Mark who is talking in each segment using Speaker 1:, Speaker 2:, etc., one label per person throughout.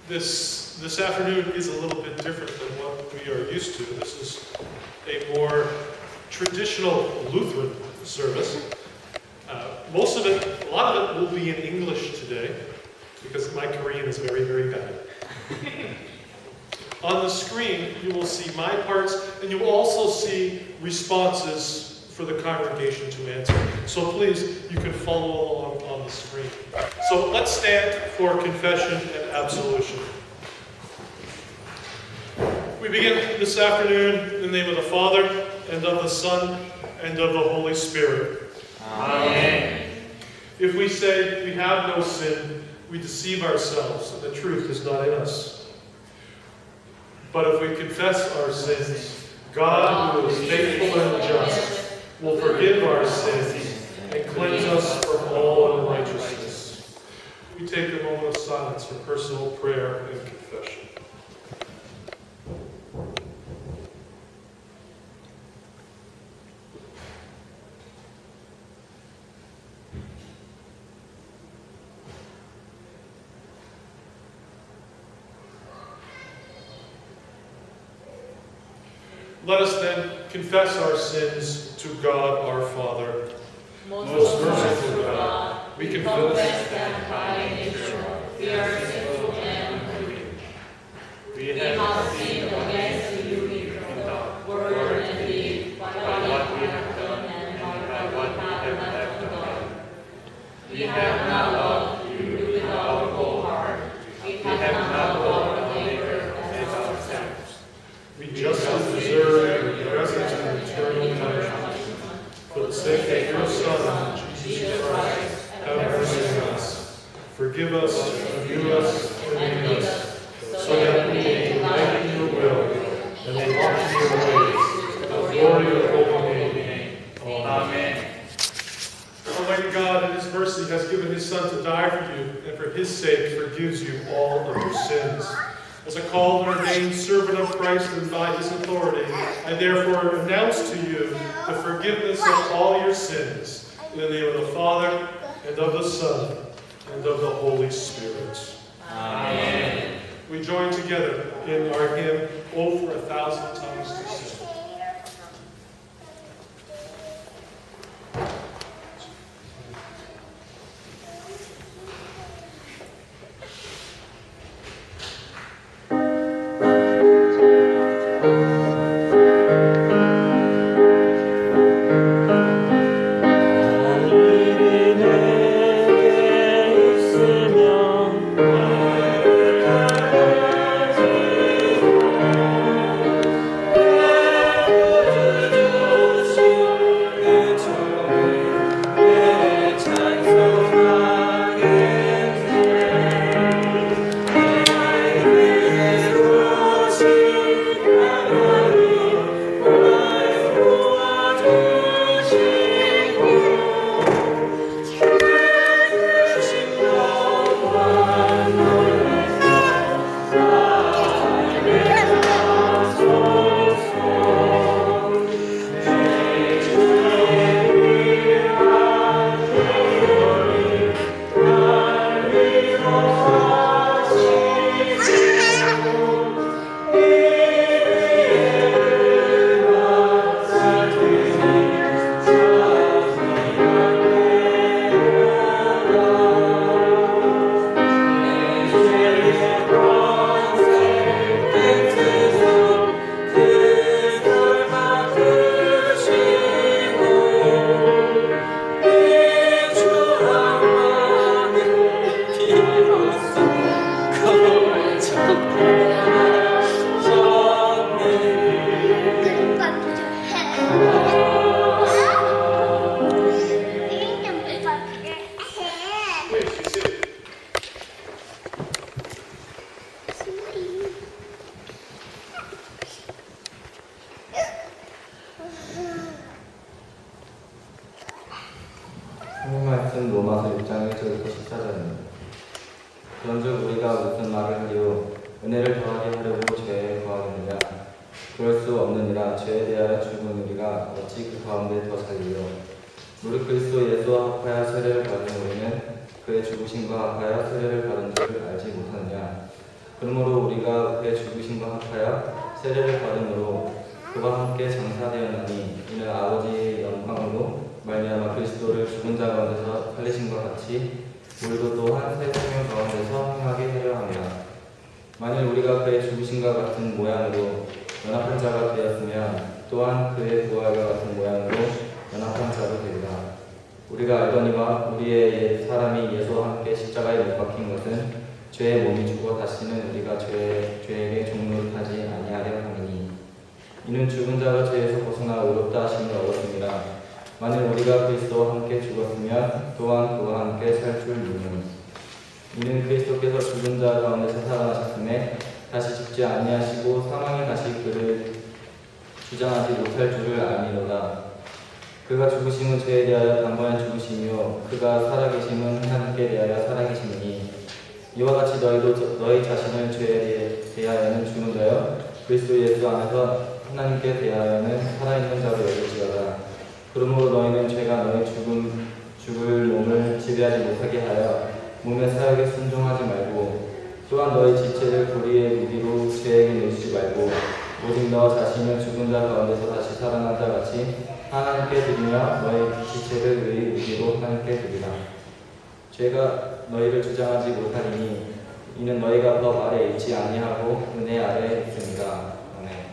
Speaker 1: This afternoon is a little bit different than what we are used to. This is a more traditional Lutheran service. A lot of it will be in English today, because my Korean is very, very bad. On the screen, you will see my parts, and you will also see responses for the congregation to answer. So please, you can follow along on the screen. So let's stand for confession and absolution. We begin this afternoon in the name of the Father, and of the Son, and of the Holy Spirit.
Speaker 2: Amen.
Speaker 1: If we say we have no sin, we deceive ourselves, and the truth is not in us. But if we confess our sins, God, who is faithful and just, will forgive our sins and cleanse us from all unrighteousness. We take a moment of silence for personal prayer and confession. Let us then confess our sins to God our Father.
Speaker 2: Most merciful God, we confess that by nature we are sinful and unholy. We have sinned against you in thought, word, and deed, by what we have done and by what we have left undone. We have not loved you with our whole heart. We have not loved our neighbor as ourselves.
Speaker 1: We justly deserve your presence and eternal punishment. For the sake of your Son, Jesus Christ, have mercy on us. Forgive us, renew us, and renew us, so that we may delight in your will, and may walk in your ways, to the glory of your holy name. Amen. Almighty God, in His mercy, has given His Son to die for you, and for His sake forgives you all of your sins. As a called and ordained servant of Christ and by His authority, I therefore announce to you the forgiveness of all your sins, in the name of the Father, and of the Son, and of the Holy Spirit.
Speaker 2: Amen.
Speaker 1: We join together in our hymn, "Oh, for 1,000 tongues to sing."
Speaker 3: 하나님 말씀 로마서 6장 1절부터 14절입니다. 그런즉 우리가 무슨 말을 하리요? 은혜를 더하게 하려고 죄에 거하느니라. 그럴 수 없느니라. 죄에 대하여 죽은 우리가 어찌 그 가운데 더 살리요? 무릇 그리스도 예수와 합하여 세례를 받은 우리는 그의 죽으심과 합하여 세례를 받은 줄을 알지 못하느냐? 그러므로 우리가 그의 죽으심과 합하여 세례를 받음으로 그와 함께 장사되었나니 이는 아버지의 영광으로 말미암아 그리스도를 죽은 자 가운데서 살리심과 같이 우리도 또한 새 생명 가운데서 행하게 하려 합니다. 만일 우리가 그의 죽으심과 같은 모양으로 연합한 자가 되었으면 또한 그의 부활과 같은 모양으로 연합한 자도 되리라. 우리가 알거니와 우리의 옛 사람이 예수와 함께 십자가에 못 박힌 것은 죄의 몸이 죽어 다시는 우리가 죄에게 종노릇하지 아니하려 함이니 이는 죽은 자가 죄에서 벗어나 의롭다 하심을 얻었습니다. 만일 우리가 그리스도와 함께 죽었으면 또한 그와 함께 살 줄 믿는 이는 그리스도께서 죽은 자 가운데서 살아나셨음에 다시 죽지 아니하시고 사망이 다시 그를 주장하지 못할 줄을 알미로다. 그가 죽으심은 죄에 대하여 단번에 죽으시며 그가 살아계심은 하나님께 대하여 살아계심이니 이와 같이 너희도 너희 자신을 죄에 대하여는 죽은 자요 그리스도 예수 안에서 하나님께 대하여는 살아있는 자로 여길지어다. 그러므로 너희는 죄가 너희 죽을 몸을 지배하지 못하게 하여 몸의 사역에 순종하지 말고 또한 너희 지체를 불의의 무기로 죄에게 내주지 말고 오직 너 자신을 죽은 자 가운데서 다시 살아난 자 같이 하나님께 드리며 너희 지체를 의의 무기로 하나님께 드리라. 죄가 너희를 주장하지 못하리니 이는 너희가 법 아래 있지 아니하고 은혜 아래 있습니다. 아멘.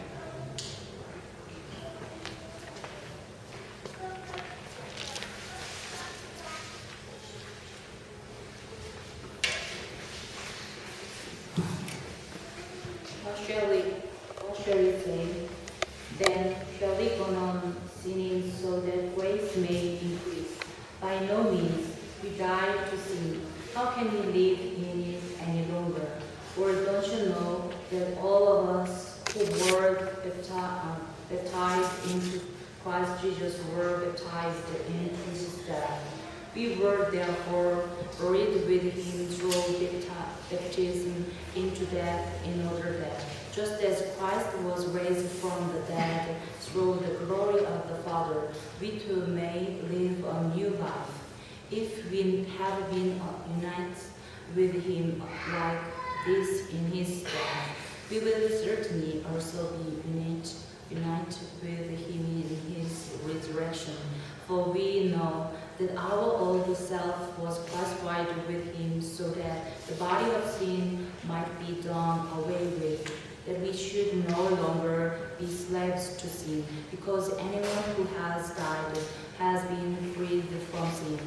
Speaker 2: What shall we say? Then shall we go on sinning so that grace may increase? By no means. We died to sin. How can we live in it any longer? Or don't you know that all of us who were baptized into Christ Jesus were baptized into his death? We were therefore buried with him through baptism into death in order that, just as Christ was raised from the dead through the glory of the Father, we too may live a new life. If we have been united with him like this in his death, we will certainly also be united with him in his resurrection. For we know that our old self was crucified with him so that the body of sin might be done away with, that we should no longer be slaves to sin, because anyone who has died has been freed from sin.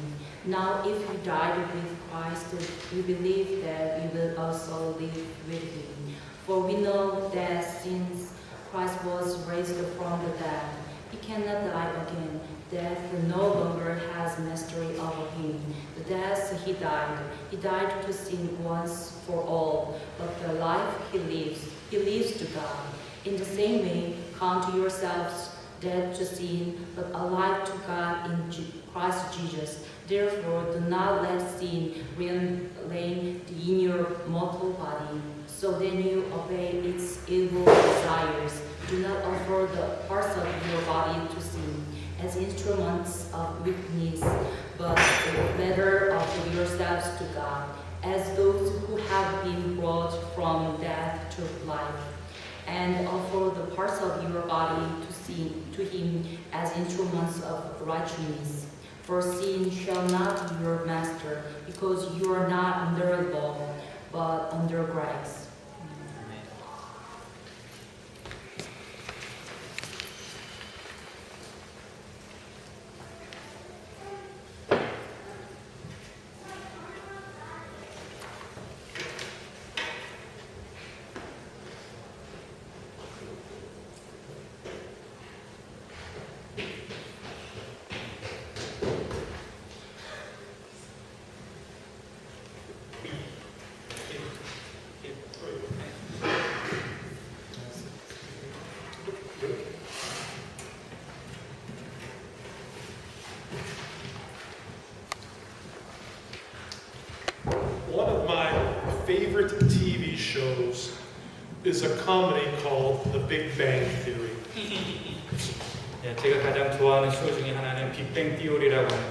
Speaker 2: Now if we died with Christ, we believe that we will also live with him. For we know that since Christ was raised from the dead, he cannot die again. Death no longer has mastery over him. The death he died to sin once for all, but the life he lives to God. In the same way, count yourselves dead to sin, but alive to God in Christ Jesus. Therefore, do not let sin reign in your mortal body, so that you obey its evil desires. Do not offer the parts of your body to sin as instruments of weakness, but rather offer yourselves to God as those who have been brought from death to life, and offer the parts of your body to him as instruments of righteousness. For sin shall not be your master, because you are not under law, but under grace.
Speaker 1: One of my favorite TV shows is a comedy called The Big Bang Theory.
Speaker 4: 예, 제가 가장 좋아하는 쇼 중에 하나는 빅뱅 티오리라고 하는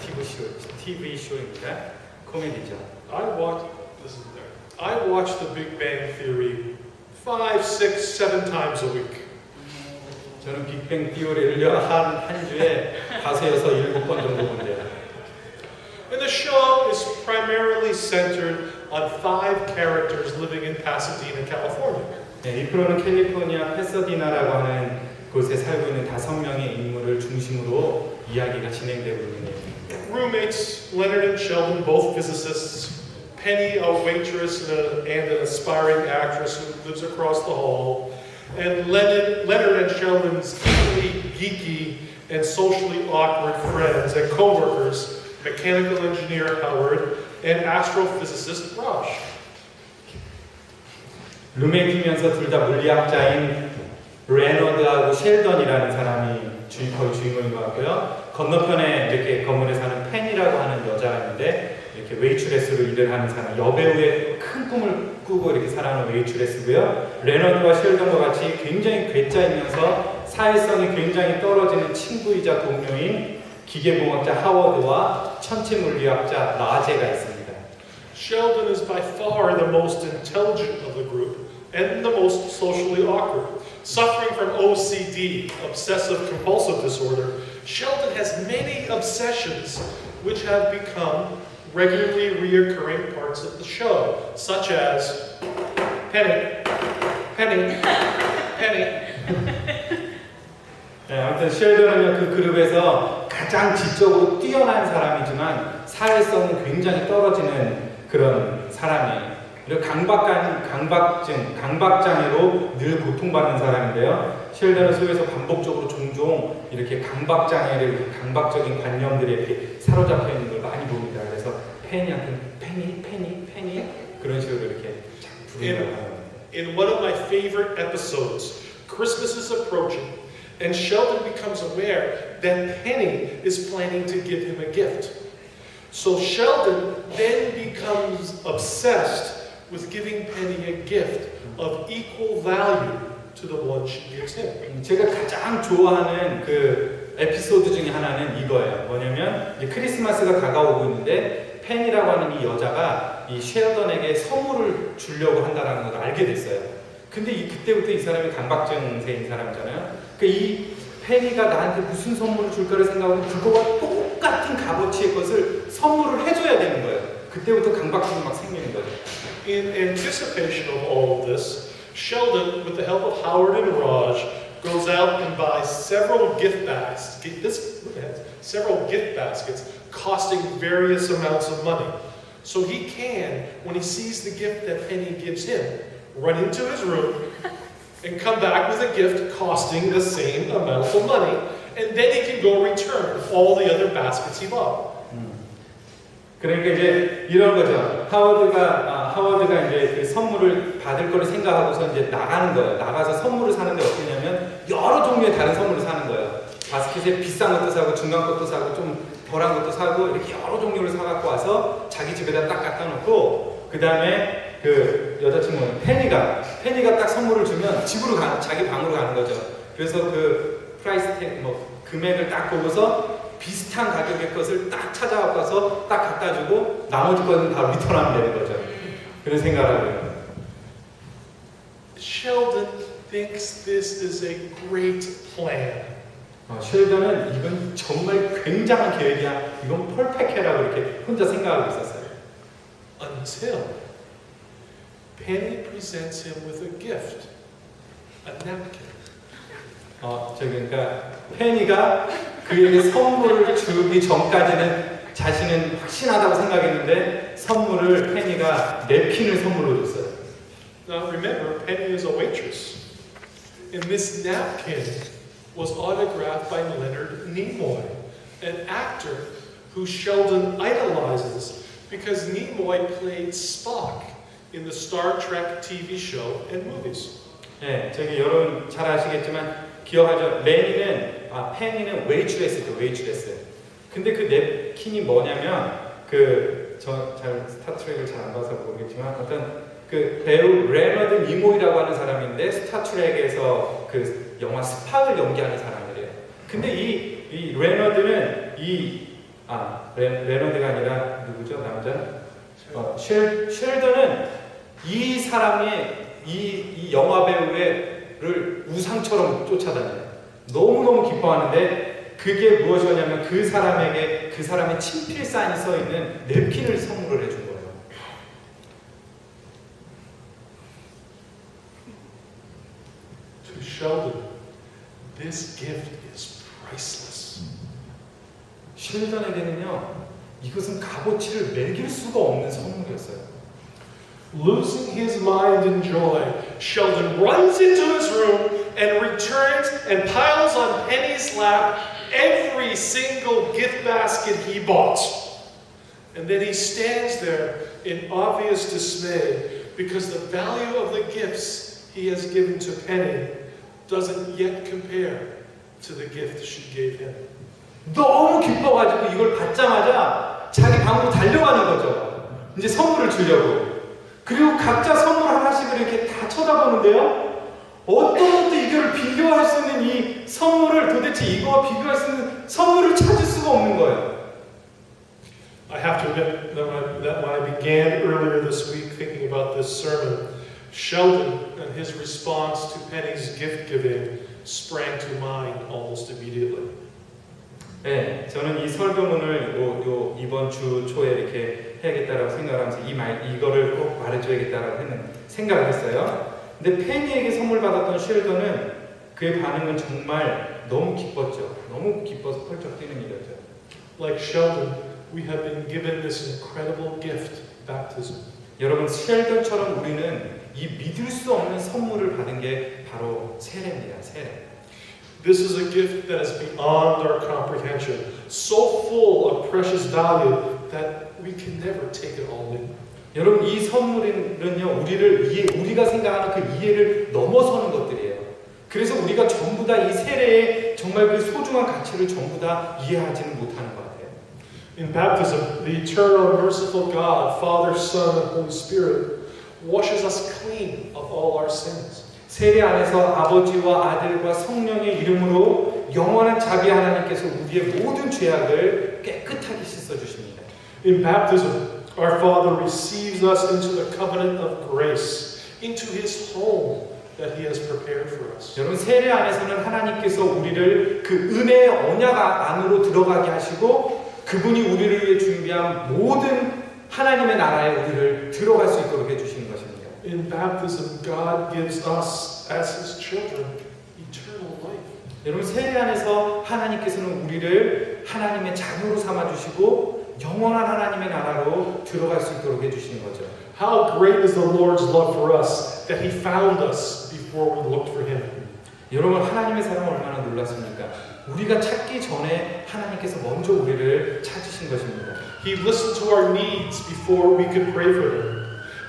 Speaker 4: TV 쇼입니다. 코미디죠.
Speaker 1: I watched The Big Bang Theory 5, 6, 7 times a week.
Speaker 4: 저는 빅뱅 띠오리를 한 주에 5, 6, 7번 정도 본대요.
Speaker 1: And the show is primarily centered on 5 characters living in Pasadena, California.
Speaker 4: 네, 이 프로는 캘리포니아 패서디나라고 하는 곳에 살고 있는 5명의 인물을 중심으로 이야기가 진행되고 있네요.
Speaker 1: Roommates Leonard and Sheldon, both physicists. Penny, a waitress and an aspiring actress who lives across the hall. And Leonard and Sheldon's equally geeky and socially awkward friends and co-workers, mechanical engineer Howard and astrophysicist Raj.
Speaker 4: 룸메이트면서 둘 다 물리학자인 레너드하고 셸던이라는 사람이 거의 주인공인 것 같고요. 건너편에 이렇게 건물에 사는 펜이라고 하는 여자가 있는데 이렇게 웨이트레스로 일을 하는 사람, 여배우의 큰 꿈을 꾸고 이렇게 살아가는 웨이트레스고요. 레너드와 셸던과 같이 굉장히 괴짜이면서 사회성이 굉장히 떨어지는 친구이자 동료인 기계공학자 하워드와 천체 물리학자 라제가 있습니다.
Speaker 1: Sheldon is by far the most intelligent of the group and the most socially awkward. Suffering from OCD, obsessive compulsive disorder, Sheldon has many obsessions which have become regularly reoccurring parts of the show, such as Penny, Penny, Penny.
Speaker 4: 네, 아무튼 셸던은 그 그룹에서 가장 지적으로 뛰어난 사람이지만 사회성은 굉장히 떨어지는 그런 사람이에요. 그리고 강박장애로 늘 고통받는 사람인데요. 셸던은 소에서 반복적으로 종종 이렇게 강박적인 관념들에 이렇게 사로잡혀 있는 걸 많이 봅니다. 그래서 펜이한테 페니 그런 식으로 이렇게 부른다고 합니다.
Speaker 1: In one of my favorite episodes, Christmas is approaching, and Sheldon becomes aware that Penny is planning to give him a gift. So Sheldon then becomes obsessed with giving Penny a gift of equal value to the one she gives him.
Speaker 4: 제가 가장 좋아하는 그 에피소드 중에 하나는 이거예요. 뭐냐면 이제 크리스마스가 다가오고 있는데 펜이라고 하는 이 여자가 이 셸던에게 선물을 주려고 한다는 걸 알게 됐어요. 근데 그때부터 이 사람이 강박증세인 사람이잖아요. 그러니까 이 펜이가 나한테 무슨 선물을 줄까를 생각하고 그거와 똑같은 값어치의 것을 선물을 해줘야 되는 거예요. 그때부터 강박증이 막 생기는 거죠.
Speaker 1: In anticipation of all of this, Sheldon, with the help of Howard and Raj, goes out and buys several gift baskets costing various amounts of money. So he can, when he sees the gift that Penny gives him, run into his room and come back with a gift costing the same amount of money, and then he can go return all the other baskets he bought.
Speaker 4: 그러니까 이제 이런 거죠. 하워드가 이제 그 선물을 받을 거를 생각하고서 이제 나가는 거예요. 나가서 선물을 사는데 어떠냐면 여러 종류의 다른 선물을 사는 거예요. 바스켓에 비싼 것도 사고 중간 것도 사고 좀 덜한 것도 사고 이렇게 여러 종류를 사갖고 와서 자기 집에다 딱 갖다 놓고 그 다음에 그 여자친구는 페니가 딱 선물을 주면 집으로 자기 방으로 가는 거죠. 그래서 그 프라이스 택 금액을 딱 보고서 비슷한 가격의 것을 딱 찾아와서 딱 갖다 주고 나머지 것은 다 리턴하면 되는 거죠. 그런 생각을 하고요.
Speaker 1: Sheldon thinks this is a great plan.
Speaker 4: 셸던은 이건 정말 굉장한 계획이야. 이건 퍼펙트라고 이렇게 혼자 생각하고 있었어요.
Speaker 1: Until Penny presents him with a gift, a napkin.
Speaker 4: 그러니까 페니가 그에게 선물을 주기 전까지는 자신은 확신하다고 생각했는데 선물을 페니가 냅킨을 선물로 줬어요.
Speaker 1: Now remember, Penny is a waitress. And this napkin was autographed by Leonard Nimoy, an actor who Sheldon idolizes because Nimoy played Spock in the Star Trek TV show and movies.
Speaker 4: 네, 여러분 잘 아시겠지만 기억하죠? 페니는 웨이트레스죠, 웨이트레스. 근데 그 냅킨이 뭐냐면 스타트rek을 잘 안 봐서 모르겠지만 어떤 그 배우 레너드 니모이라고 하는 사람인데 스타트rek에서 그 영화 스팍을 연기하는 사람이래요. 근데 이 레너드는 레너드가 아니라 누구죠? 남자? 셸던은 이 사람의 이 이 영화 배우를 우상처럼 쫓아다녀요. 너무너무 기뻐하는데 그게 무엇이었냐면 그 사람에게 그 사람의 친필 사인이 써 있는 냅킨을 선물을 해준 거예요.
Speaker 1: To Sheldon, this gift is priceless.
Speaker 4: 쉘던에게는요, 이것은 값어치를 매길 수가 없는 선물이었어요.
Speaker 1: Losing his mind in joy, Sheldon runs into his room and returns and piles on Penny's lap every single gift basket he bought. And then he stands there in obvious dismay because the value of the gifts he has given to Penny doesn't yet compare to the gift she gave him.
Speaker 4: 너무 기뻐가지고 이걸 받자마자 자기 방으로 달려가는 거죠. 이제 선물을 주려고. 그리고 각자 선물 하나씩을 이렇게 다 쳐다보는데요. 어떤 이거를 비교할 수 있는 이 선물을 도대체 이거와 비교할 수 있는 선물을 찾을 수가 없는 거예요.
Speaker 1: I have to admit that when I began earlier this week thinking about this sermon, Sheldon and his response to Penny's gift giving sprang to mind almost immediately.
Speaker 4: 네, 저는 이 설교문을 이번 주 초에 이렇게 해야겠다라고 생각하면서 이거를 꼭 말해줘야겠다라고 생각을 했어요. 근데 페니에게 선물 받았던 쉘던은 그의 반응은 정말 너무 기뻤죠. 너무 기뻐서 펄쩍 뛰는 일이었죠.
Speaker 1: Like Sheldon, we have been given this incredible gift, baptism.
Speaker 4: 여러분, 쉘던처럼 우리는 이 믿을 수 없는 선물을 받은 게 바로 세례입니다. 세례.
Speaker 1: This is a gift that is beyond our comprehension, so full of precious value that we can never take it all in.
Speaker 4: 여러분, 이 선물은요, 우리가 생각하는 그 이해를 넘어서는 것들이에요. 그래서 우리가 전부 다 이 세례의 정말 그 소중한 가치를 전부 다 이해하지는 못하는 것 같아요.
Speaker 1: In baptism, the eternal, merciful God, Father, Son, and Holy Spirit washes us clean of all our sins.
Speaker 4: 세례 안에서 아버지와 아들과 성령의 이름으로 영원한 자비 하나님께서 우리의 모든 죄악을 깨끗하게 씻어주십니다.
Speaker 1: In baptism, our Father receives us into the covenant of grace, into His home that He has prepared for us.
Speaker 4: 여러분, 세례 안에서는 하나님께서 우리를 그 은혜의 언약 안으로 들어가게 하시고 그분이 우리를 위해 준비한 모든 하나님의 나라에 우리를 들어갈 수 있도록 해주시는 것입니다.
Speaker 1: In baptism, God gives us, as His children, eternal life.
Speaker 4: 여러분, 세례 안에서 하나님께서는 우리를 하나님의 자녀로 삼아주시고 영원한 하나님의 나라로 들어갈 수 있도록 해주시는 거죠.
Speaker 1: How great is the Lord's love for us that He found us before we looked for Him.
Speaker 4: 여러분, 하나님의 사랑은 얼마나 놀랐습니까? 우리가 찾기 전에 하나님께서 먼저 우리를 찾으신 것입니다.
Speaker 1: He listened to our needs before we could pray for them.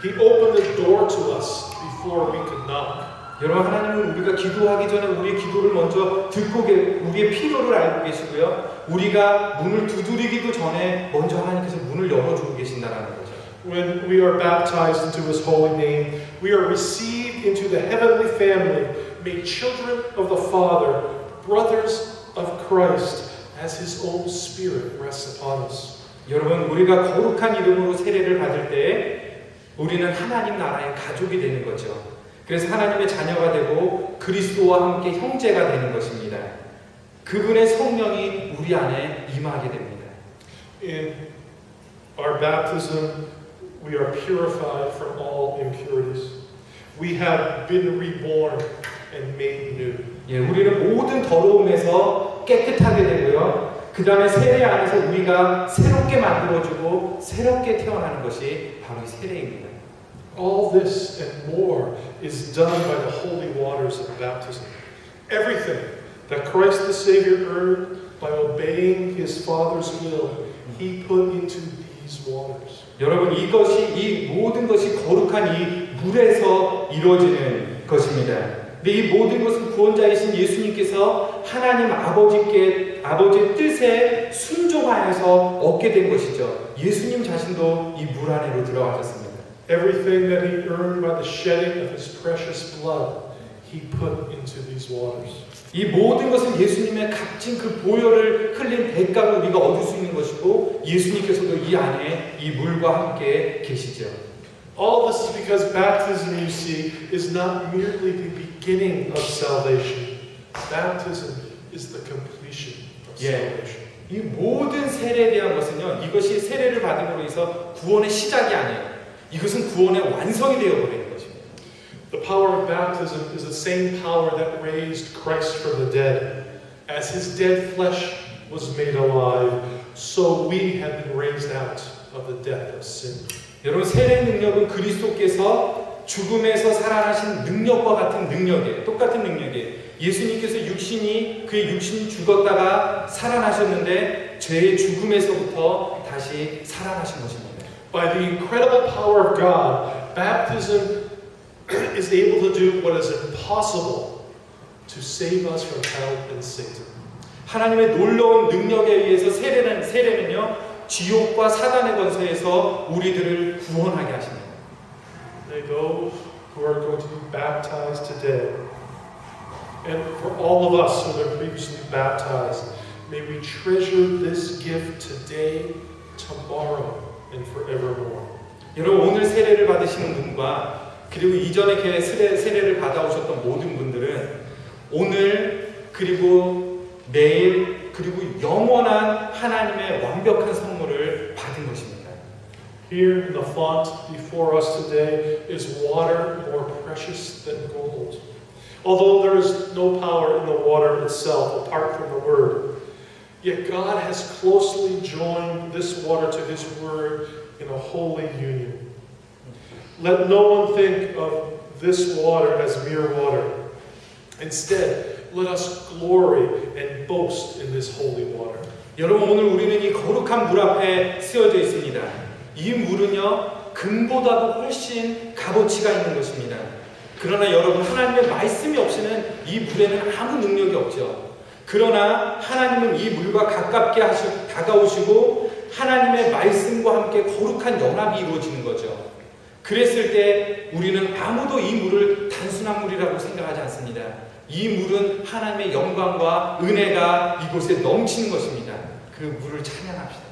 Speaker 1: He opened the door to us before we could knock.
Speaker 4: 여러분, 하나님은 우리가 기도하기 전에 우리의 기도를 먼저 듣고 우리의 필요를 알고 계시고요. 우리가 문을 두드리기도 전에 먼저 하나님께서 문을 열어주고 계신다라는 거죠.
Speaker 1: When we are baptized into His holy name, we are received into the heavenly family, made children of the Father, brothers of Christ, as His own Spirit rests upon us.
Speaker 4: 여러분, 우리가 거룩한 이름으로 세례를 받을 때 우리는 하나님 나라의 가족이 되는 거죠. 그래서 하나님의 자녀가 되고 그리스도와 함께 형제가 되는 것입니다. 그분의 성령이 우리 안에 임하게 됩니다.
Speaker 1: In our baptism, we are purified from all impurities. We have been reborn and made new.
Speaker 4: 예, 우리는 모든 더러움에서 깨끗하게 되고요. 그 다음에 세례 안에서 우리가 새롭게 만들어주고 새롭게 태어나는 것이 바로 이 세례입니다.
Speaker 1: All this and more is done by the holy waters of baptism. Everything that Christ the Savior earned by obeying His Father's will, He put into these waters.
Speaker 4: 여러분, 이 모든 것이 거룩한 이 물에서 이루어지는 것입니다. 근데 이 모든 것은 구원자이신 예수님께서 하나님 아버지의 뜻에 순종하여서 얻게 된 것이죠. 예수님 자신도 이 물 안으로 들어가셨습니다.
Speaker 1: Everything that He earned by the shedding of His precious blood, He put into these waters.
Speaker 4: 이 모든 것은 예수님의 값진 그 보혈을 흘린 대가로 우리가 얻을 수 있는 것이고 예수님께서도 이 안에 이 물과 함께 계시죠.
Speaker 1: All this is because baptism, you see, is not merely the beginning of salvation. Baptism is the completion of salvation.
Speaker 4: 이 모든 세례에 대한 것은요, 이것이 세례를 받음으로 해서 구원의 시작이 아니에요. 이것은 구원의 완성이 되어버리는 것입니다.
Speaker 1: The power of baptism is the same power that raised Christ from the dead. As his dead flesh was made alive, so we have been raised out of the death of sin.
Speaker 4: 여러분, 세례의 능력은 그리스도께서 죽음에서 살아나신 능력과 같은 능력이에요. 똑같은 능력이에요. 예수님께서 그의 육신이 죽었다가 살아나셨는데 죄의 죽음에서부터 다시 살아나신 것입니다.
Speaker 1: By the incredible power of God, baptism is able to do what is impossible to save us from hell and Satan.
Speaker 4: 하나님의 놀라운 능력에 의해서 세례는요, 지옥과 사단의 권세에서 우리들을 구원하게 하십니다.
Speaker 1: May those who are going to be baptized today, and for all of us who have been previously baptized, may we treasure this gift today, tomorrow, and forevermore.
Speaker 4: 여러분, 오늘 세례를 받으시는 분과 그리고 이전에 세례를 받아오셨던 모든 분들은 오늘 그리고 내일 그리고 영원한 하나님의 완벽한 선물을 받은 것입니다.
Speaker 1: Here in the font before us today is water more precious than gold. Although there is no power in the water itself apart from the Word, yet God has closely joined this water to His Word in a holy union. Let no one think of this water as mere water. Instead, let us glory and boast in this holy water.
Speaker 4: 여러분, 오늘 우리는 이 거룩한 물 앞에 쓰여져 있습니다. 이 물은요, 금보다도 훨씬 값어치가 있는 것입니다. 그러나 여러분, 하나님의 말씀이 없이는 이 물에는 아무 능력이 없죠. 그러나 하나님은 이 물과 가깝게 다가오시고 하나님의 말씀과 함께 거룩한 연합이 이루어지는 거죠. 그랬을 때 우리는 아무도 이 물을 단순한 물이라고 생각하지 않습니다. 이 물은 하나님의 영광과 은혜가 이곳에 넘치는 것입니다. 그 물을 찬양합시다.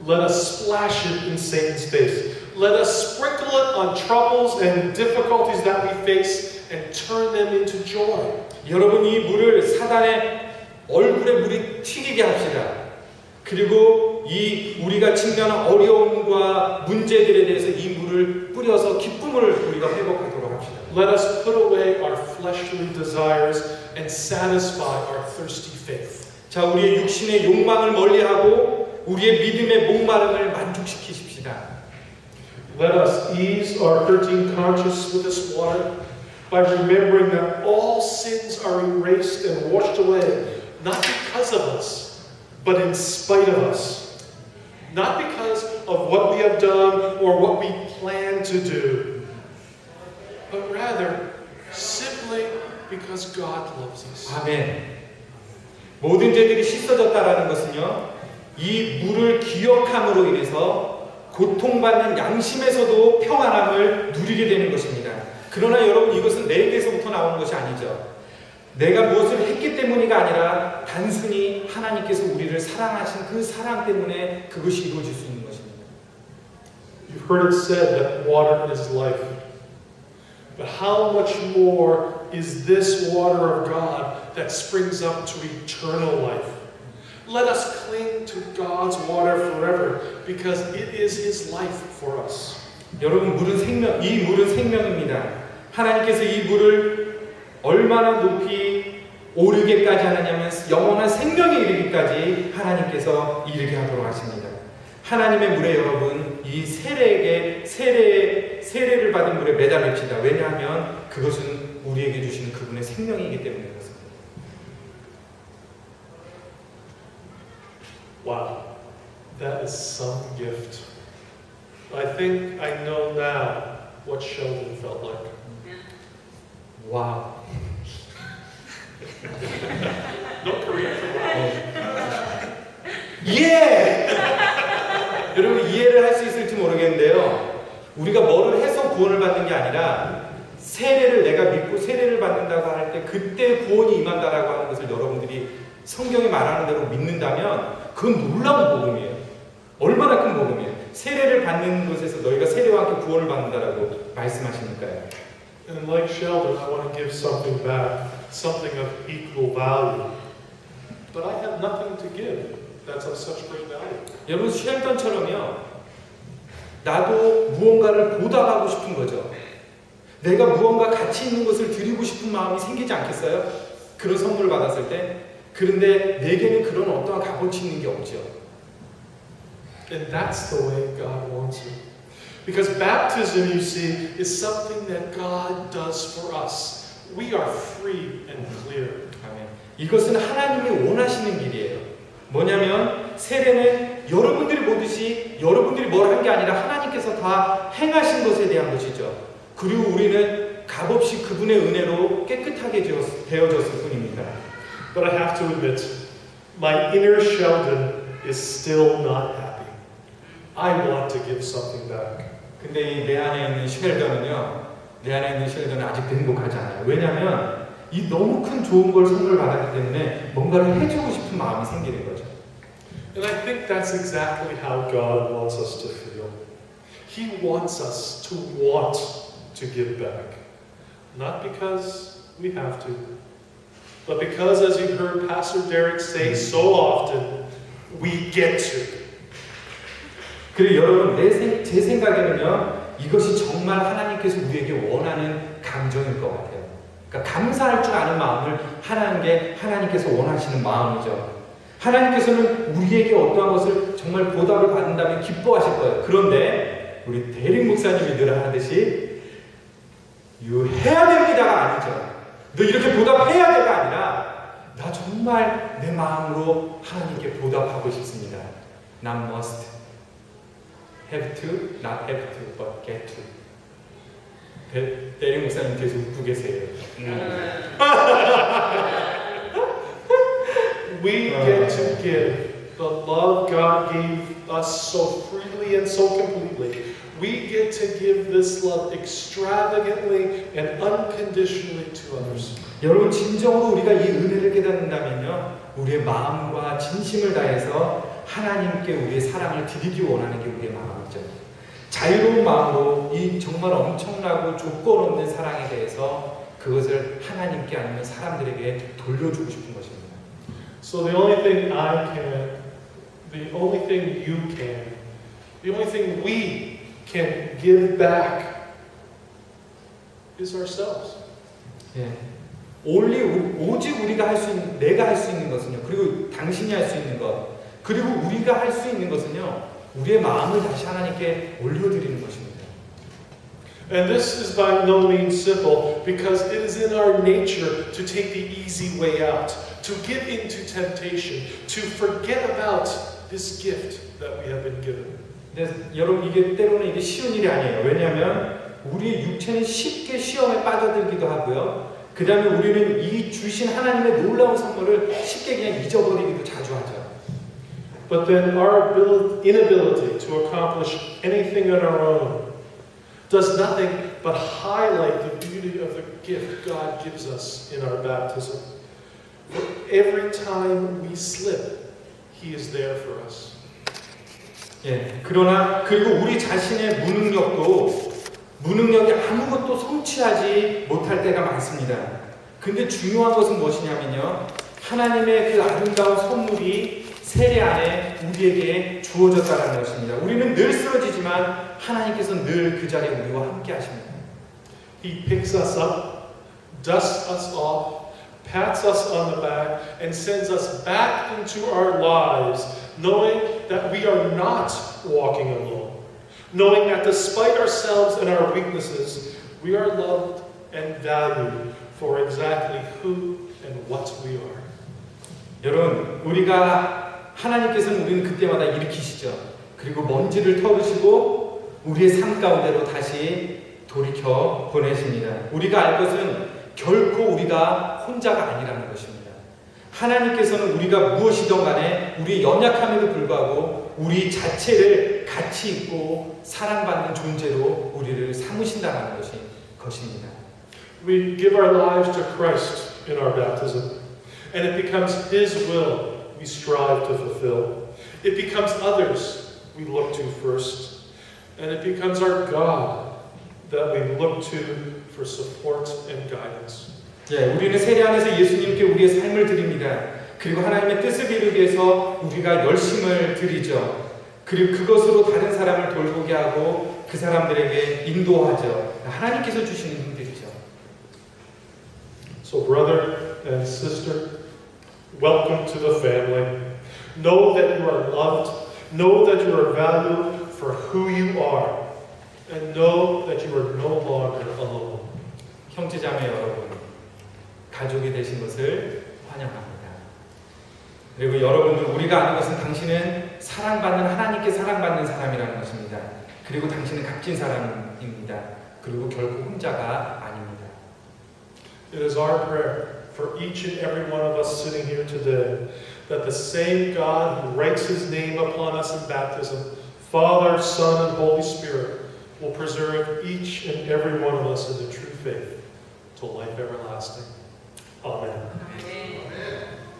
Speaker 1: Let us splash it in Satan's face. Let us sprinkle it on troubles and difficulties that we face and turn them into joy.
Speaker 4: 여러분, 이 물을 사단의 얼굴에 물이 튀기게 합시다. 그리고 우리가 직면한 어려움과 문제들에 대해서 이 물을 뿌려서 기쁨을 우리가 회복하도록 합시다.
Speaker 1: Let us put away our fleshly desires and satisfy our thirsty faith.
Speaker 4: 자, 우리의 육신의 욕망을 멀리하고 우리의 믿음의 목마름을 만족시키십시다.
Speaker 1: Let us ease our hurting conscience with this water by remembering that all sins are erased and washed away, not because of us, but in spite of us. Not because of what we have done or what we plan to do, but rather simply because God loves us.
Speaker 4: 아멘. 모든 죄들이 씻어졌다라는 것은요, 이 물을 기억함으로 인해서 고통받는 양심에서도 평안함을 누리게 되는 것입니다. 그러나 여러분, 이것은 내게서부터 나오는 것이 아니죠. 내가 무엇을 했기 때문이가 아니라 단순히 하나님께서 우리를 사랑하신 그 사랑 때문에 그것이 이루어질 수 있는 것입니다.
Speaker 1: You've heard it said that water is life. But how much more is this water of God that springs up to eternal life? Let us cling to God's water forever because it is His life for us.
Speaker 4: 여러분, 이 물은 생명입니다. 하나님께서 이 물을 얼마나 높이 오르게까지 하느냐면 영원한 생명에 이르기까지 하나님께서 이르게 하도록 하십니다. 하나님의 물에 여러분, 이 세례를 받은 물에 매달립시다. 왜냐하면 그것은 우리에게 주시는 그분의 생명이기 때문에 그렇습니다.
Speaker 1: Wow, that is some gift. I think I know now what Sheldon felt like.
Speaker 4: 와.
Speaker 1: No Korean for that.
Speaker 4: 예! 여러분, 이해를 할 수 있을지 모르겠는데요. 우리가 뭐를 해서 구원을 받는 게 아니라 세례를 내가 믿고 세례를 받는다고 할 때 그때 구원이 임한다라고 하는 것을 여러분들이 성경이 말하는 대로 믿는다면 그건 놀라운 복음이에요. 얼마나 큰 복음이에요. 세례를 받는 곳에서 너희가 세례와 함께 구원을 받는다라고 말씀하시니까요.
Speaker 1: And like Sheldon, I want to give something back, something of equal value. But I have nothing to give that's of such great value.
Speaker 4: 여러분 쉘던처럼요. 나도 무언가를 보답하고 싶은 거죠. 내가 무언가 가치 있는 것을 드리고 싶은 마음이 생기지 않겠어요? 그런 선물을 받았을 때. 그런데 내게는 그런 어떠한 값어치 있는 게 없죠.
Speaker 1: And that's the way God wants it. Because baptism, you see, is something that God does for us. We are free and clear.
Speaker 4: 아멘. 이것은 하나님이 원하시는 길이에요. 뭐냐면 세례는 여러분들이 보듯이 여러분들이 뭘 한 게 아니라 하나님께서 다 행하신 것에 대한 것이죠. 그리고 우리는 값없이 그분의 은혜로 깨끗하게 되어졌을 뿐입니다.
Speaker 1: But I have to admit, my inner Sheldon is still not happy. I want to give something back.
Speaker 4: 근데 이 내 안에 있는 쉘던은요, 내 안에 있는 쉘던은 아직도 행복하지 않아요. 왜냐하면 이 너무 큰 좋은 걸 선물 받았기 때문에 뭔가를 해주고 싶은 마음이 생기는 거죠.
Speaker 1: And I think that's exactly how God wants us to feel. He wants us to want to give back. Not because we have to, but because, as you heard Pastor Derek say so often, we get to.
Speaker 4: 그리고 여러분, 제 생각에는요, 이것이 정말 하나님께서 우리에게 원하는 감정일 것 같아요. 그러니까 감사할 줄 아는 마음을 하는 게 하나님께서 원하시는 마음이죠. 하나님께서는 우리에게 어떠한 것을 정말 보답을 받는다면 기뻐하실 거예요. 그런데 우리 대림 목사님이 늘 하듯이 해야 됩니다가 아니죠. 너 이렇게 보답해야 돼가 아니라 나 정말 내 마음으로 하나님께 보답하고 싶습니다. Not must, have to, not have to, but get to. 대림 목사님 계속 웃고 계세요.
Speaker 1: We get to give the love God gave us so freely and so completely. We get to give this love extravagantly and unconditionally to others.
Speaker 4: 여러분 진정으로 우리가 이 은혜를 깨닫는다면요, 우리의 마음과 진심을 다해서 하나님께 우리의 사랑을 드리기 원하는 게 우리의 마음이죠. 자유로운 마음으로 이 정말 엄청나고 조건 없는 사랑에 대해서 그것을 하나님께 아니면 사람들에게 돌려주고 싶은 것입니다.
Speaker 1: So the only thing I can, the only thing you can, the only thing we can give back is ourselves.
Speaker 4: 예. 오직 우리가 할 수 있는, 내가 할 수 있는 것은요, 그리고 당신이 할 수 있는 것, 그리고 우리가 할 수 있는 것은요, 우리의 마음을 다시 하나님께 올려드리는 것입니다.
Speaker 1: And this is by no means simple because it is in our nature to take the easy way out, to give into temptation, to forget about this gift that we have been given.
Speaker 4: 근데 여러분 이게 때로는 이게 쉬운 일이 아니에요. 왜냐하면 우리 육체는 쉽게 시험에 빠져들기도 하고요. 그 다음에 우리는 이 주신 하나님의 놀라운 선물을 쉽게 그냥 잊어버리기도 자주 하죠.
Speaker 1: But then our inability to accomplish anything on our own does nothing but highlight the beauty of the gift God gives us in our baptism. For every time we slip, He is there for us.
Speaker 4: 예. 그러나 그리고 우리 자신의 무능력이 아무것도 성취하지 못할 때가 많습니다. 근데 중요한 것은 무엇이냐면요, 하나님의 그 아름다운 선물이 세례 안에 우리에게 주어졌다는 것입니다. 우리는 늘 쓰러지지만 하나님께서는 늘 그 자리에 우리와 함께 하십니다.
Speaker 1: He picks us up, dusts us off, pats us on the back, and sends us back into our lives, knowing that we are not walking alone. Knowing that despite ourselves and our weaknesses, we are loved and valued for exactly who and what we are.
Speaker 4: 여러분, 하나님께서는 우리는 그때마다 일으키시죠. 그리고 먼지를 털으시고 우리의 삶 가운데로 다시 돌이켜 보내십니다. 우리가 알 것은 결코 우리가 혼자가 아니라는 것입니다. 하나님께서는 우리가 무엇이든 간에 우리의 연약함에도 불구하고 우리 자체를 가치 있고 사랑받는 존재로 우리를 삼으신다는 것입니다.
Speaker 1: We give our lives to Christ in our baptism, and it becomes His will we strive to fulfill. It becomes others we look to first, and it becomes our God that we look to for support and guidance.
Speaker 4: 예, 우리는 세례 안에서 예수님께 우리의 삶을 드립니다. 그리고 하나님의 뜻을 이루기 위해서 우리가 열심을 드리죠. 그리고 그것으로 다른 사람을 돌보게 하고 그 사람들에게 인도하죠. 하나님께서 주시는 힘들이죠.
Speaker 1: So brother and sister, welcome to the family. Know that you are loved. Know that you are valued for who you are. And know that you are no longer alone.
Speaker 4: 형제자매 여러분, 가족이 되신 것을 환영합니다. 그리고 여러분들, 우리가 아는 것은 당신은 사랑받는, 하나님께 사랑받는 사람이라는 것입니다. 그리고 당신은 값진 사람입니다. 그리고 결코 혼자가 아닙니다.
Speaker 1: It is our prayer for each and every one of us sitting here today that the same God who writes His name upon us in baptism, Father, Son, and Holy Spirit, will preserve each and every one of us in the true faith to life everlasting. Amen.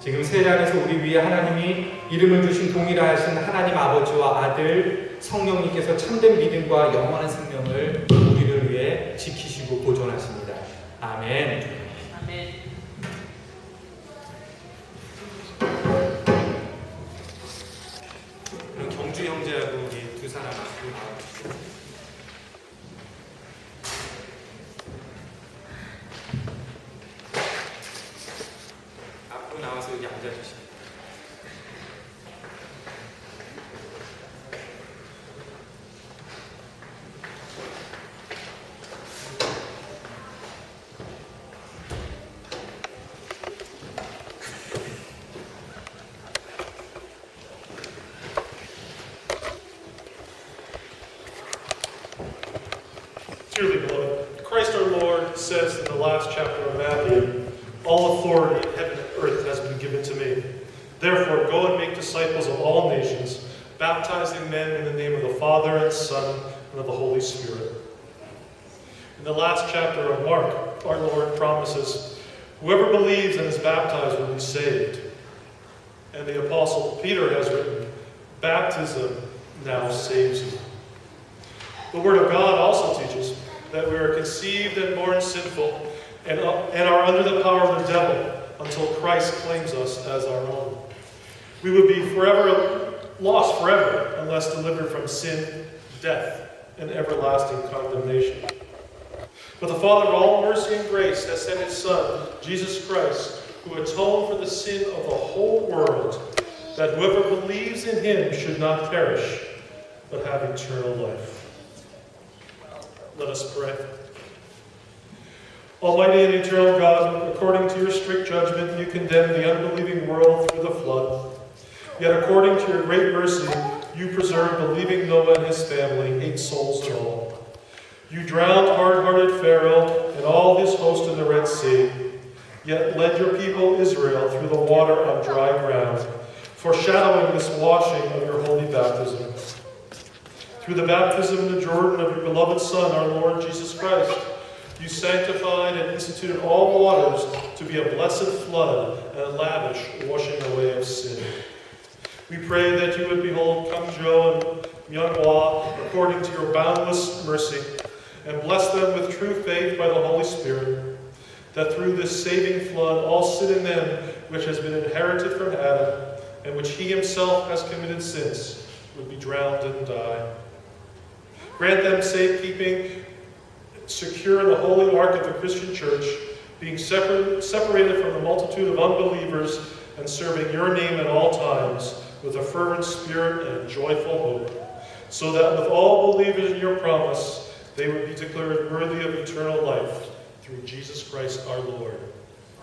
Speaker 4: 지금 세례 안에서 우리 위에 하나님이 이름을 주신 동일하신 하나님 아버지와 아들 성령님께서 참된 믿음과 영원한 생명을 우리를 위해 지키시고 보존하십니다. 아멘.
Speaker 2: 아멘.
Speaker 4: 그럼 경주 형제하고 우리 두 사람 앞으로 나와주시죠. 앞으로 나와서 여기 앉아주시죠.
Speaker 1: Dearly beloved, Christ our Lord says in the last chapter of Matthew, all authority in heaven and earth has been given to me. Therefore, go and make disciples of all nations, baptizing men in the name of the Father and Son and of the Holy Spirit. In the last chapter of Mark, our Lord promises, whoever believes and is baptized will be saved. And the Apostle Peter has written, baptism now saves you. The Word of God also teaches that we are conceived and born sinful and are under the power of the devil until Christ claims us as our own. We would be lost forever unless delivered from sin, death, and everlasting condemnation. But the Father of all mercy and grace has sent His Son, Jesus Christ, who atoned for the sin of the whole world, that whoever believes in Him should not perish, but have eternal life. Let us pray. Almighty and eternal God, according to your strict judgment, you condemned the unbelieving world through the flood. Yet according to your great mercy, you preserved believing Noah and his family, 8 souls in all. You drowned hard-hearted Pharaoh and all his host in the Red Sea, yet led your people Israel through the water on dry ground, foreshadowing this washing of your holy baptism. Through the baptism in the Jordan of your beloved Son, our Lord Jesus Christ, you sanctified and instituted all waters to be a blessed flood and a lavish washing away of sin. We pray that you would behold Kangjo and Myunghwa according to your boundless mercy, and bless them with true faith by the Holy Spirit, that through this saving flood all sin in them which has been inherited from Adam, and which he himself has committed since, would be drowned and die. Grant them safekeeping, secure in the holy ark of the Christian church, being separated from the multitude of unbelievers and serving your name at all times with a fervent spirit and a joyful hope, so that with all believers in your promise, they would be declared worthy of eternal life through Jesus Christ our Lord.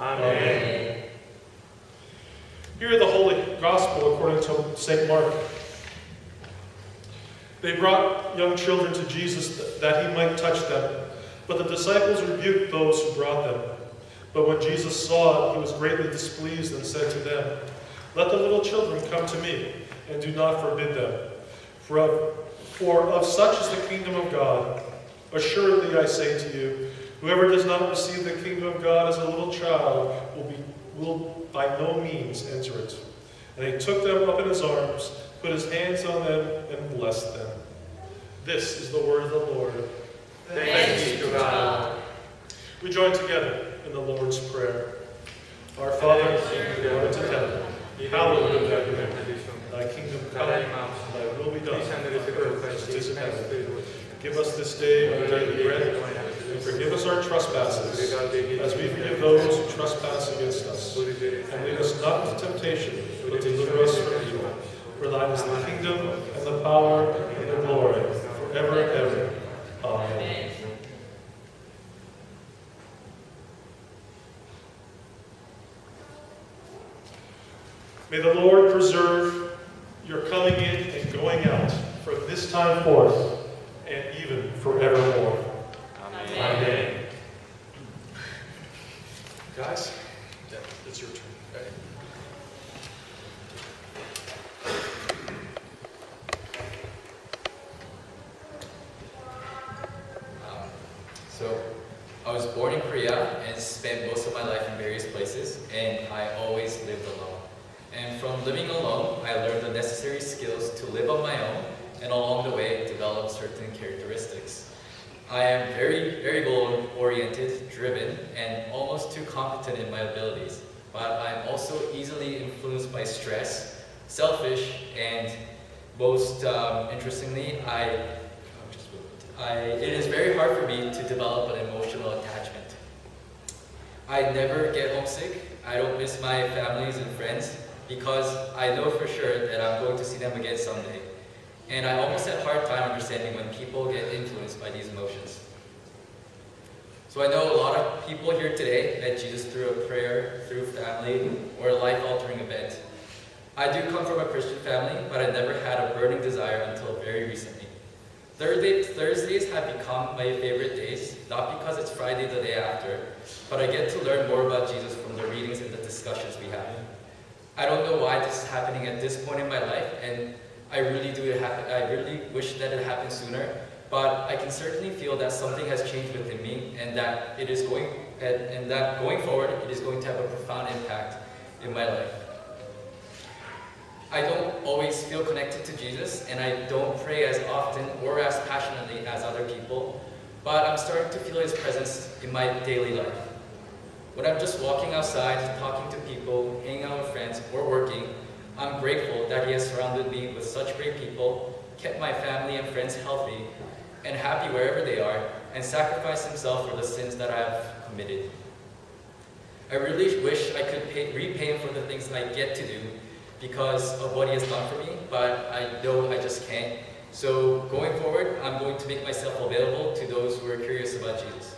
Speaker 1: Amen. Hear the Holy Gospel according to St. Mark. They brought young children to Jesus that he might touch them, but the disciples rebuked those who brought them. But when Jesus saw it, he was greatly displeased and said to them, "Let the little children come to me, and do not forbid them, for of such is the kingdom of God. Assuredly I say to you, whoever does not receive the kingdom of God as a little child will by no means enter it." And he took them up in his arms, put his hands on them, and blessed them. This is the word of the Lord.
Speaker 2: Thanks be to God.
Speaker 1: We join together in the Lord's Prayer. Our Father, who art in heaven, hallowed be thy name. Thy kingdom come, thy will be done, on earth as it is in heaven. Give us this day our daily bread, and forgive us our trespasses, as we forgive those who trespass against us. And lead us not into temptation, but deliver us from evil. For thine is the kingdom, and the power, and the glory, forever and ever. Amen. May the Lord preserve your coming in and going out from this time forth and even forevermore.
Speaker 2: Amen.
Speaker 1: Amen. Guys, it's your turn.
Speaker 5: So, I was born in Korea and spent most of my life in various places, and I always lived alone. And from living alone, I learned the necessary skills to live on my own, and along the way, develop certain characteristics. I am very goal-oriented, driven, and almost too competent in my abilities. But I'm also easily influenced by stress, selfish, and most interestingly, it is very hard for me to develop an emotional attachment. I never get homesick. I don't miss my families and friends because I know for sure that I'm going to see them again someday. And I almost have a hard time understanding when people get influenced by these emotions. So I know a lot of people here today met Jesus through a prayer, through family, or a life-altering event. I do come from a Christian family, but I never had a burning desire until very recently. Thursdays have become my favorite days, not because it's Friday the day after, but I get to learn more about Jesus from the readings and the discussions we have. I don't know why this is happening at this point in my life, and I really wish that it happened sooner, but I can certainly feel that something has changed within me, and that going forward, it is going to have a profound impact in my life. I don't always feel connected to Jesus, and I don't pray as often or as passionately as other people, but I'm starting to feel His presence in my daily life. When I'm just walking outside, talking to people, hanging out with friends, or working, I'm grateful that He has surrounded me with such great people, kept my family and friends healthy and happy wherever they are, and sacrificed Himself for the sins that I have committed. I really wish I could repay Him for the things I get to do, because of what He has done for me, but I know I just can't. So going forward, I'm going to make myself available to those who are curious about Jesus.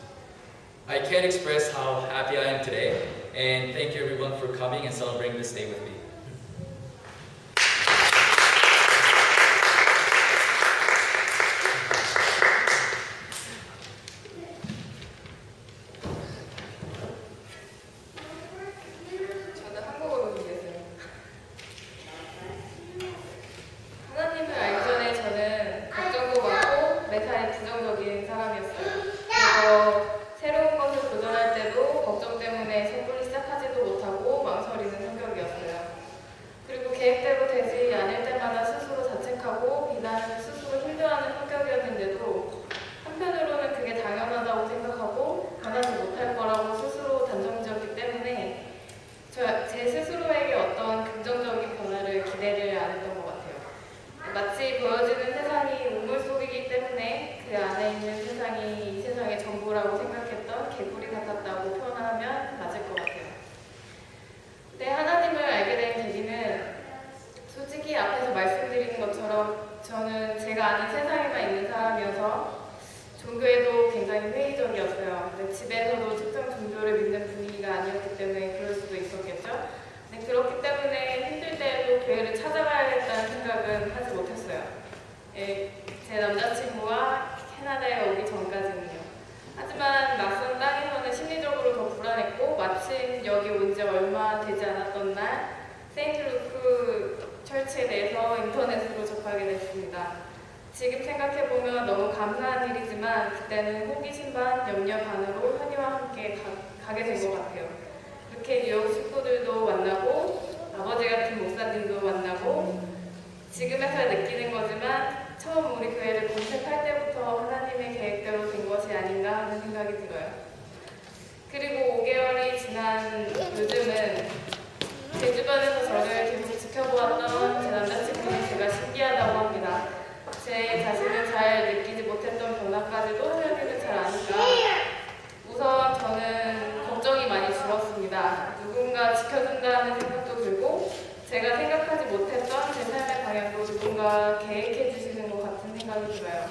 Speaker 5: I can't express how happy I am today, and thank you everyone for coming and celebrating this day with me.
Speaker 2: 제 남자친구와 캐나다에 오기 전까지는요. 하지만 낯선 땅에서는 심리적으로 더 불안했고 마침 여기 온 지 얼마 되지 않았던 날 세인트루크 철치에 대해서 인터넷으로 접하게 됐습니다. 지금 생각해보면 너무 감사한 일이지만 그때는 호기심 반 염려 반으로 현이와 함께 가게 된 것 같아요. 그렇게 뉴욕 식구들도 만나고 아버지 같은 목사님도 만나고 지금에서 느끼는 거지만 처음 우리 교회를 공식할 때부터 하나님의 계획대로 된 것이 아닌가 하는 생각이 들어요. 그리고 5개월이 지난 요즘은 제 주변에서 저를 계속 지켜보았던 제 남자친구는 제가 신기하다고 합니다. 제 자신을 잘 느끼지 못했던 변화까지도 하나님은 잘 아니까 우선 저는 걱정이 많이 줄었습니다. 누군가 지켜준다는 생각도 들고 제가 생각하지 못했던 제 삶의 방향도 누군가 계획해 주시는 것 같은 생각이 들어요.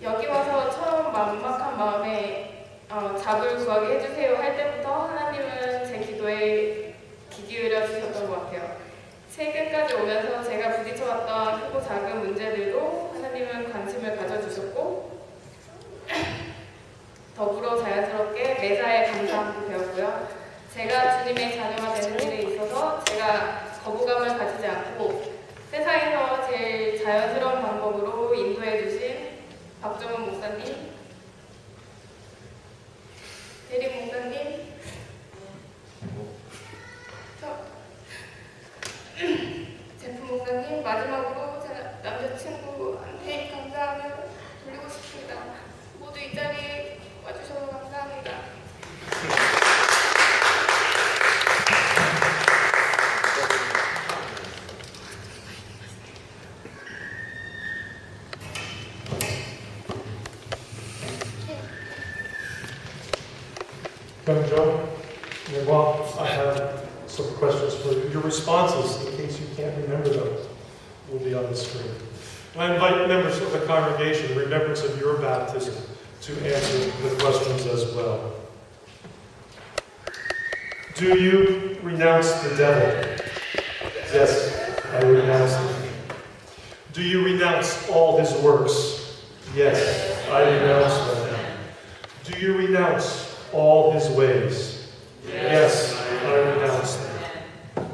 Speaker 2: 여기 와서 처음 막막한 마음에 잡을 구하게 해주세요 할 때부터 하나님은 제 기도에 귀 기울여 주셨던 것 같아요. 세계까지 오면서 제가 부딪혀왔던 크고 작은 문제들도 하나님은 관심을 가져주셨고 더불어 자연스럽게 매사에 감사함도 배웠고요. 제가 주님의 자녀가 되는 일에 있어서 제가 거부감을 가지지 않고 세상에서 제일 자연스러운 방법으로 인도해 주신 박정훈 목사님, 대림 목사님, 제품 목사님, 마지막으로 제 남자친구한테 감사함을 돌리고 싶습니다. 모두 이 자리에 와주셔서 감사합니다.
Speaker 1: Young Joe, well, I have some questions for you. Your responses, in case you can't remember them, will be on the screen. I invite members of the congregation, in remembrance of your baptism, to answer the questions as well. Do you renounce the devil? Yes, I renounce him. Do you renounce all his works? Yes, I renounce them. Do you renounce all his ways? Yes, I renounce them.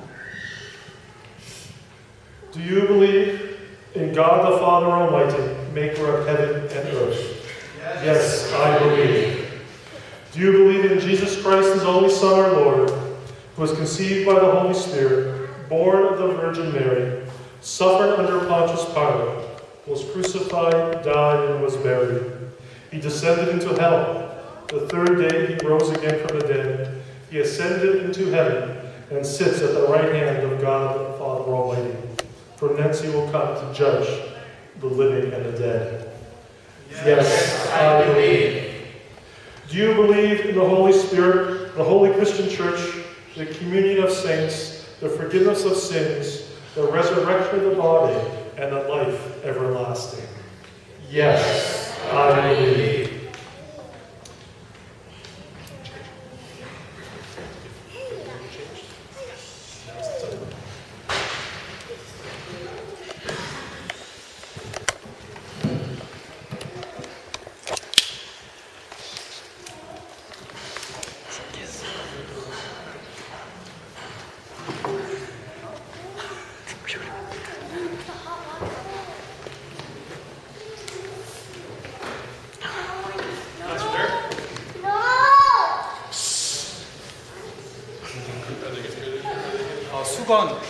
Speaker 1: Do you believe in God the Father Almighty, maker of heaven and earth? Yes, I believe. Do you believe in Jesus Christ, his only Son, our Lord, who was conceived by the Holy Spirit, born of the Virgin Mary, suffered under Pontius Pilate, was crucified, died, and was buried? He descended into hell. The third day he rose again from the dead. He ascended into heaven and sits at the right hand of God the Father Almighty. From thence he will come to judge the living and the dead. Yes, I believe. Do you believe in the Holy Spirit, the Holy Christian Church, the communion of saints, the forgiveness of sins, the resurrection of the body, and the life everlasting? Yes, I believe.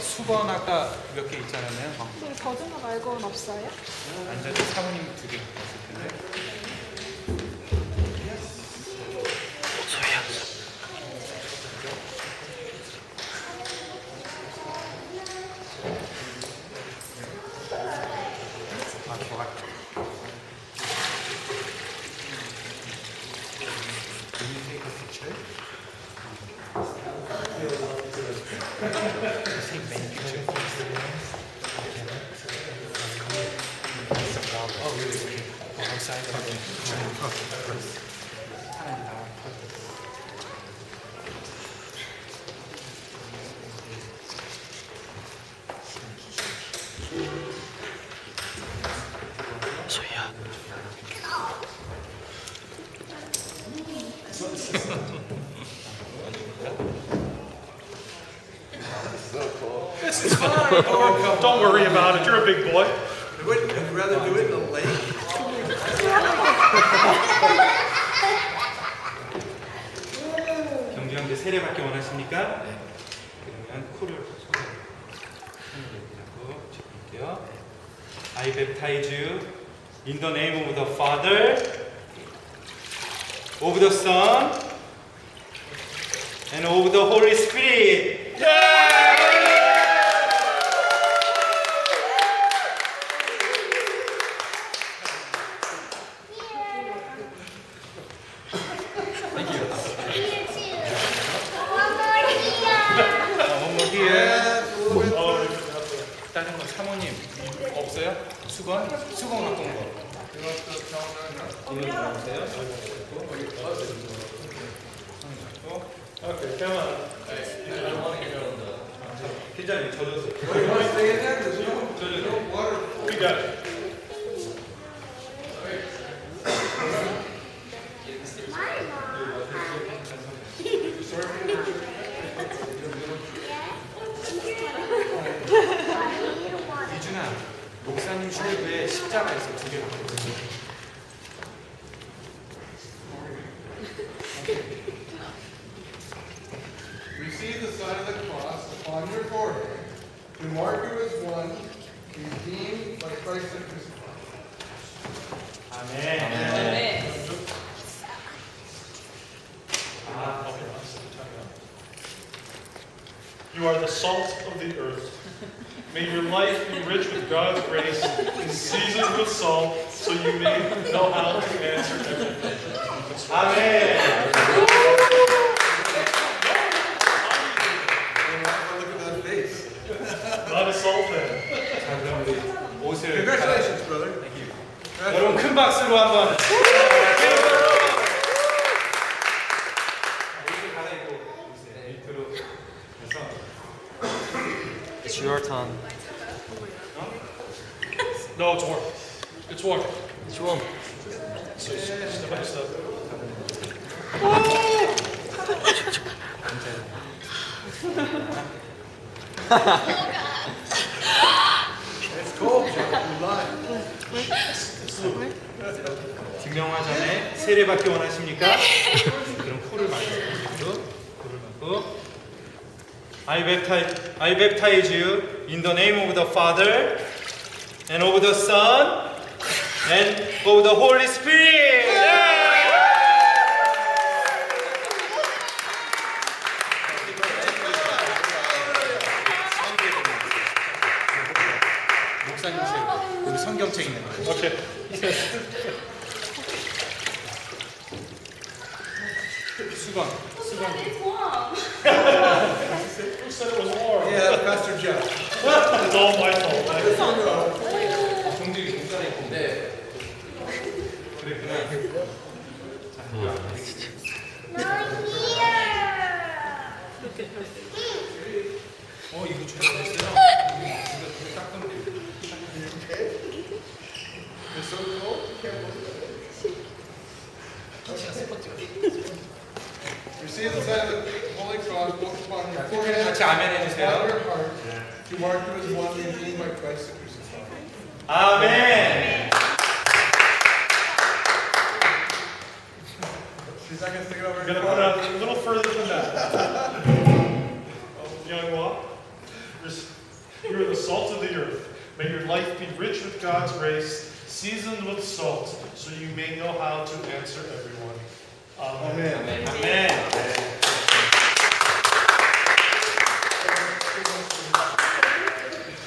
Speaker 4: 수건 아까 몇 개 있잖아요.
Speaker 6: 네, 버즈너 말고는 없어요?
Speaker 4: 앉아서 사모님 2개 있을 텐데. 아, 좋아.
Speaker 1: It's fine. Don't worry about it. You're a big boy.
Speaker 7: Would you rather do it in the lake?
Speaker 4: 경주 형제 세례받기 원하십니까? 네. 그러면 코를 손으로 하고 할게요. I baptize you in the name of the Father, of the Son, and of the Holy Spirit. 다른 거 사모님 없어요? 수건? 수건 갖고 온 거. 이거 없어요?
Speaker 1: Okay, come on.
Speaker 4: 기자님 젖었어요.
Speaker 1: We got it.
Speaker 4: 이준아, 목사님 슈즈에 십자가 있어. 2개 갖고 있어.
Speaker 7: Receive the sign of the cross upon your forehead to mark you as one redeemed by Christ and crucified.
Speaker 1: Amen.
Speaker 6: 네.
Speaker 1: You are the salt of the earth. May your life be rich with God's grace and seasoned with salt, so you may know how to answer every question.
Speaker 4: 아멘.
Speaker 7: Look at that face.
Speaker 1: Not a salt fan.
Speaker 4: 자, 그럼 우리 옷을
Speaker 7: Congratulations, brother.
Speaker 4: 여러분 큰 박수로 한번. 옷을 갈아입고 오세요. 밑으로 해서.
Speaker 5: It's your turn.
Speaker 1: No, it's warm. It's warm.
Speaker 5: It's warm.
Speaker 1: So step by step.
Speaker 7: It's cold, John. You lied.
Speaker 4: 증명화 전에 세례받기 원하십니까? 그럼 코를 막고 코를 막고 I baptize you in the name of the Father and of the Son and of the Holy Spirit. 목사님실 여기 성경책 있는 거예요.
Speaker 1: Okay.
Speaker 4: 수건.
Speaker 1: Who said it was warm?
Speaker 7: Yeah, Pastor Jeff.
Speaker 1: It's all my fault.
Speaker 4: 종직이 목사님 입고. 네. 그랬구나. 이거 좋았어요. 이거 닦으면 돼요.
Speaker 7: It's so cold. You can't believe it. Receive the sign of the Holy Cross both upon your forehead
Speaker 4: 같이 아멘 해주세요.
Speaker 7: and your heart to mark you as one redeemed by Christ and crucified.
Speaker 4: 아멘.
Speaker 7: She's not going to stick it over
Speaker 1: We're
Speaker 7: your
Speaker 1: going to put
Speaker 7: forehead.
Speaker 1: it a little further than that. Young Wa, you are the salt of the earth. May your life be rich with God's grace, seasoned with salt, so you may know how to answer everyone. Amen.
Speaker 4: 아멘.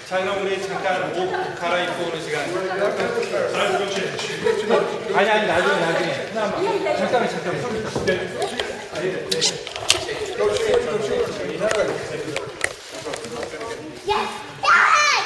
Speaker 4: 자, 그럼 우리 잠깐 옷 갈아입고 오는 시간.
Speaker 1: Time to go change.
Speaker 4: 아니 나중에. 잠깐만.
Speaker 8: Yes! Dad!